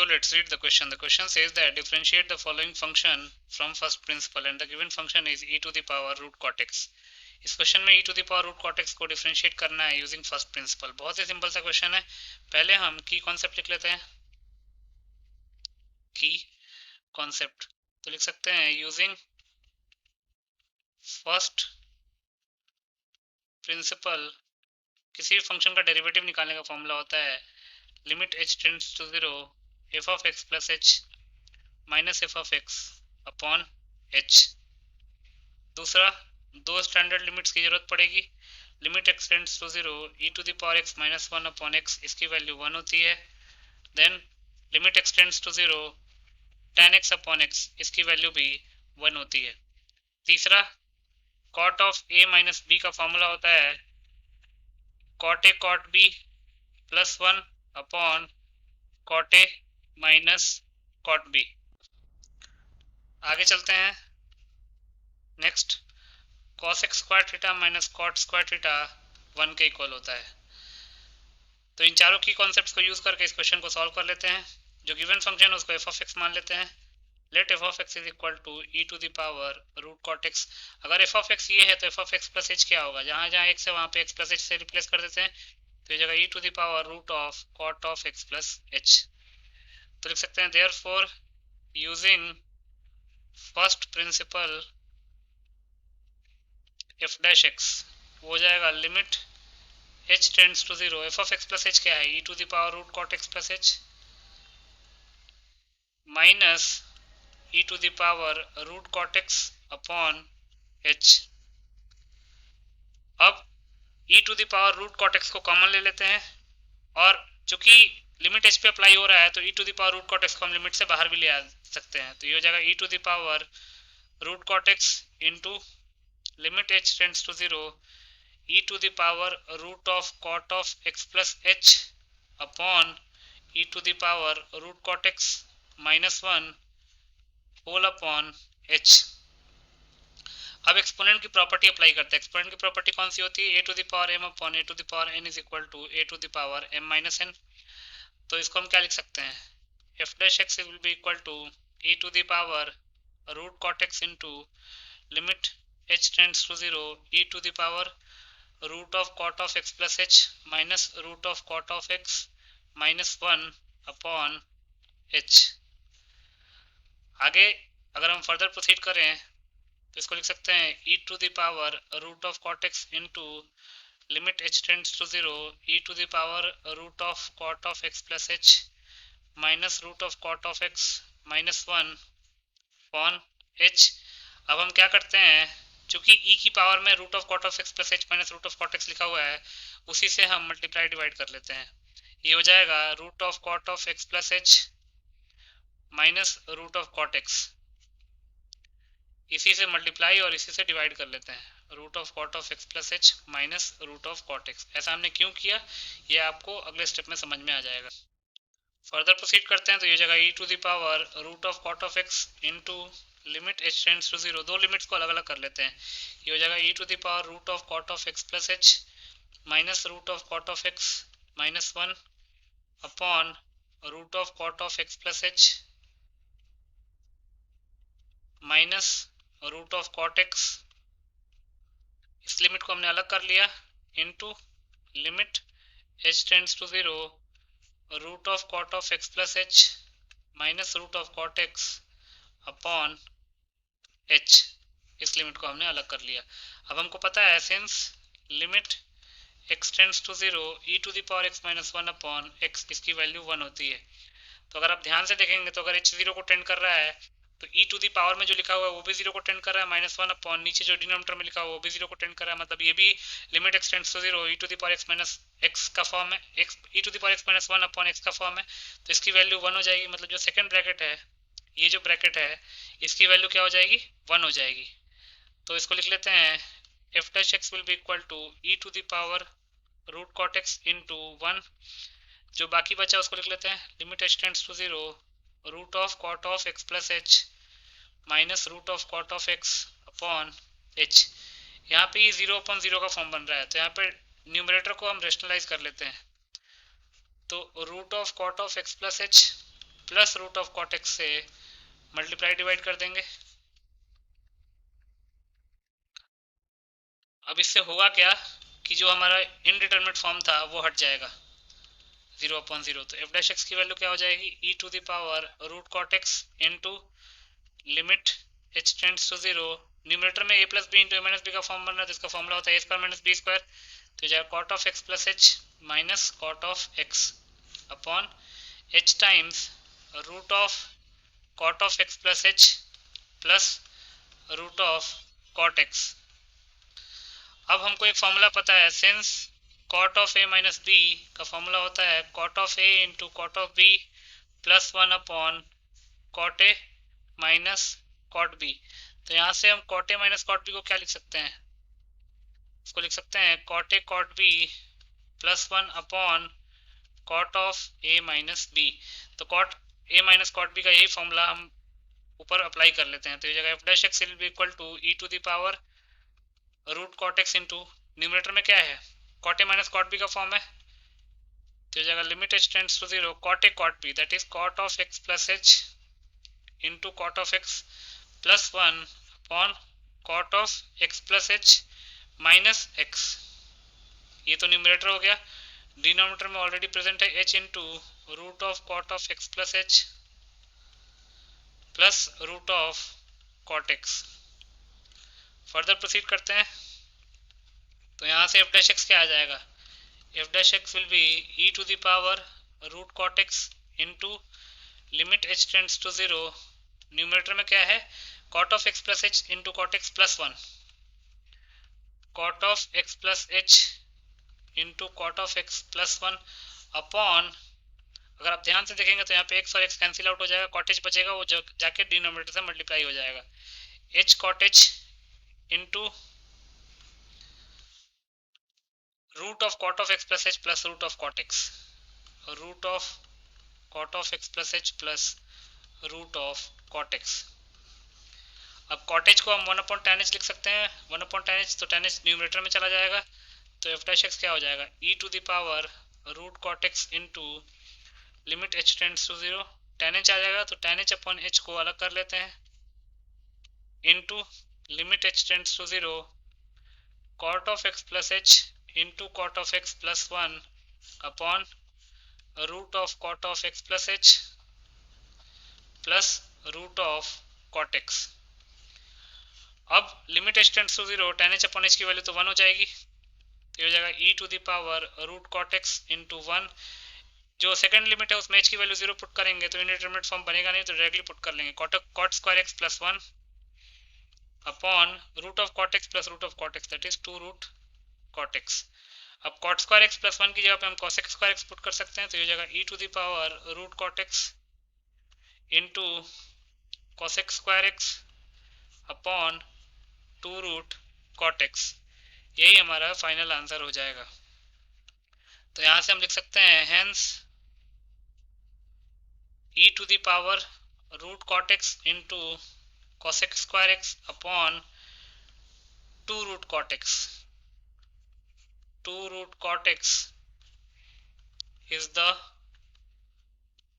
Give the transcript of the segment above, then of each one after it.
So let's read the question. The question says that differentiate the following function from first principle and the given function is e to the power root cot x. इस question में e to the power root cot x को differentiate करना है using first principal. बहुत ही simple सा question है। पहले हम की कॉन्सेप्ट लिख लेते हैं। की कॉन्सेप्ट तो लिख सकते हैं यूजिंग फर्स्ट प्रिंसिपल किसी भी फंक्शन का डेरिवेटिव निकालने का फॉर्मूला होता है limit h tends to 0 f of x plus h minus f of x upon h. दूसरा, दो स्टैंडर्ड लिमिट्स की जरूरत पड़ेगी। Limit x tends to 0 e to the power x minus 1 upon x, इसकी वैल्यू 1 होती है। Then limit x tends to 0 tan x upon x, इसकी value भी 1 होती है। तीसरा, cot of a minus b का फॉर्मूला होता है cot a cot b plus 1 upon cot a minus cot b. आगे चलते हैं। Next, cos x square theta minus cot square theta 1 के इक्वल होता है। तो इन चारों की कॉन्सेप्ट्स को यूज करके इस क्वेश्चन को सॉल्व कर लेते हैं। जो गिवन फंक्शन है उसको f ऑफ x मान लेते हैं। Let f of x is equal to e to the power root cot x। अगर f ऑफ x ये है तो f of x plus h क्या होगा? जहां जहां x है वहां पे x प्लस h से रिप्लेस कर देते हैं, तो ये जगह e to the power root of cot of x plus h। तो लिख सकते हैं therefore using first principle f dash x हो जाएगा limit h tends to 0 f of x plus h क्या है? e to the power root cot x plus h minus e to the power root cot x upon h। अब e to the power root cot x को common ले लेते हैं और चूंकि limit h पे अप्लाई हो रहा है तो e to the power root cot x को हम लिमिट से बाहर भी ले आ सकते हैं। तो ये हो जाएगा e to the power root cot x into limit h tends to 0 e to the power root of cot of x plus h upon e to the power root cot x minus 1 whole upon h। अब exponent की property apply करते हैं। Exponent की property कौन सी होती है? a to the power m upon a to the power n is equal to a to the power m minus n। तो इसको हम क्या लिख सकते हैं? f dash x will be equal to e to the power root cot x into limit h tends to 0 e to the power root of cot of x plus h minus root of cot of x minus 1 upon h। आगे अगर हम further proceed करें तो इसको लिख सकते हैं e to the power root of cot x into limit h tends to 0 e to the power root of cot of x plus h minus root of cot of x minus 1 upon h। अब हम क्या करते हैं, चूंकि e की power में root of cot of x plus h minus root of cot x लिखा हुआ है, उसी से हम मल्टीप्लाई डिवाइड कर लेते हैं। ये हो जाएगा root of cot of x plus h minus root of cot x। इसी से मल्टीप्लाई और इसी से डिवाइड कर लेते हैं। Root of cot of x plus h minus root of cot x। ऐसा हमने क्यों किया ये आपको अगले स्टेप में समझ में आ जाएगा। फर्दर प्रोसीड करते हैं तो ये जगह e to the power root of cot of x into limit h tends to 0। दो लिमिट्स को अलग अलग कर लेते हैं। ये हो जाएगा e to the power root of cot of x plus h minus root of cot of x minus 1 upon root of cot of x plus h minus root of cot x। इस limit को हमने अलग कर लिया into limit h tends to 0 root of cot of x plus h minus root of cot x upon h। इस limit को हमने अलग कर लिया। अब हमको पता है since limit x tends to 0 e to the power x minus 1 upon x, इसकी वैल्यू 1 होती है। तो अगर आप ध्यान से देखेंगे तो अगर h 0 को टेंड कर रहा है तो e टू द पावर में जो लिखा हुआ है वो भी 0 को टेंड कर रहा है माइनस 1 अपॉन नीचे जो डिनोमिनेटर में लिखा हुआ है वो भी 0 को टेंड कर रहा है। मतलब ये भी limit x tends to 0 e to the power x minus x का फॉर्म है, x e to the power x minus 1 upon x का फॉर्म है। तो इसकी वैल्यू 1 हो जाएगी। मतलब जो सेकंड ब्रैकेट है, ये जो ब्रैकेट है इसकी वैल्यू क्या हो जाएगी? 1 हो जाएगी। तो इसको लिख लेते हैं f dash x will be equal to e to the power root cot x into 1। जो बाकी बचा उसको लिख लेते हैं limit h tends to 0 root of cot of x plus h minus root of cot of x upon h। यहाँ पे ये 0 अपॉन 0 का फॉर्म बन रहा है तो यहाँ पे न्यूमरेटर को हम रेशनलाइज कर लेते हैं। तो root of cot of x plus h plus root of cot x से मल्टीप्लाई डिवाइड कर देंगे। अब इससे होगा क्या कि जो हमारा इनडिटरमिनेट फॉर्म था वो हट जाएगा 0/0। तो एफ डैश एक्स की वैल्यू क्या हो जाएगी, e to the power root cot x into limit h tends to 0। Numerator में a plus b into a minus b का फॉर्म बन रहा है, तो इसका फॉर्मूला होता है a square minus b square. तो जाएगा cot of x plus h minus cot of x upon h times root of cot of x plus h plus root of cot x. अब हमको एक फॉर्मूला पता है, since cot of a minus b का formula होता है cot of a into cot of b plus 1 upon cot a minus cot b. तो यहाँ से हम cot a minus cot b को क्या लिख सकते हैं, इसको लिख सकते हैं cot a cot b plus 1 upon cot of a minus b. तो cot a minus cot b का यही फॉर्मूला हम ऊपर अप्लाई कर लेते हैं। तो ये जगह f dash x will be equal to e to the power root cot x into numerator में क्या है cot a minus cot b का फॉर्म है, तो जगह limit h tends to 0 cot a cot b that is cot of x plus h into cot of x plus 1 upon cot of x plus h minus x. ये तो numerator हो गया। Denominator में already present है h into root of cot of x plus h plus root of cot x. Further proceed करते हैं। तो यहाँ से एफ डैश एक्स क्या आ जाएगा, f dash x will be e to the power root cot x into limit h tends to 0। Numerator में क्या है cot of x plus h into cot x plus 1 cot of x plus h into cot of x plus 1 upon, अगर आप ध्यान से देखेंगे तो यहाँ पे एक्स और एक्स कैंसिल आउट हो जाएगा, कॉट एच बचेगा, वो जाके डिनोमिनेटर से मल्टीप्लाई हो जाएगा। H cot h into root of cot of x plus h plus root of cot x, root of cot of x plus h plus root of cot x. अब cot h को हम 1/tan h लिख सकते हैं, 1/tan h, तो tan h numerator में चला जाएगा। तो एफ डैश एक्स क्या हो जाएगा e to the power root cot x into limit h tends to 0, tan h आ जाएगा, तो tan h अपॉन h को अलग कर लेते हैं into limit h tends to 0 cot of x plus h into cot of x plus 1 upon root of cot of x plus h plus root of cot x. अब limit h tends to 0, tan h upon h की value तो 1 हो जाएगी, तो ये हो जाएगा e to the power root cot x into 1। जो सेकंड लिमिट है उसमें h की वैल्यू 0 पुट करेंगे तो इनडिटरमिनेट फॉर्म बनेगा नहीं, तो डायरेक्टली पुट कर लेंगे cot square x plus 1 upon root of cot x plus root of cot x that is 2 root cot x. अब कॉट स्क्वायर एक्स प्लस 1 की जगह पे हम कॉसेक स्क्वायर एक्स पुट कर सकते हैं, तो ये हो जाएगा e to the power root cot x into cosec square x upon 2 root cot x. यही हमारा फाइनल आंसर हो जाएगा। तो यहाँ से हम लिख सकते हैं hence e to the power root cot x into cosec square x upon 2 root cot x. 2 root cot x is the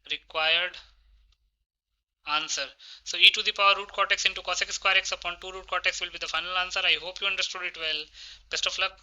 required answer. So e to the power root cot x into cosec square x upon 2 root cot x will be the final answer. I hope you understood it well. Best of luck.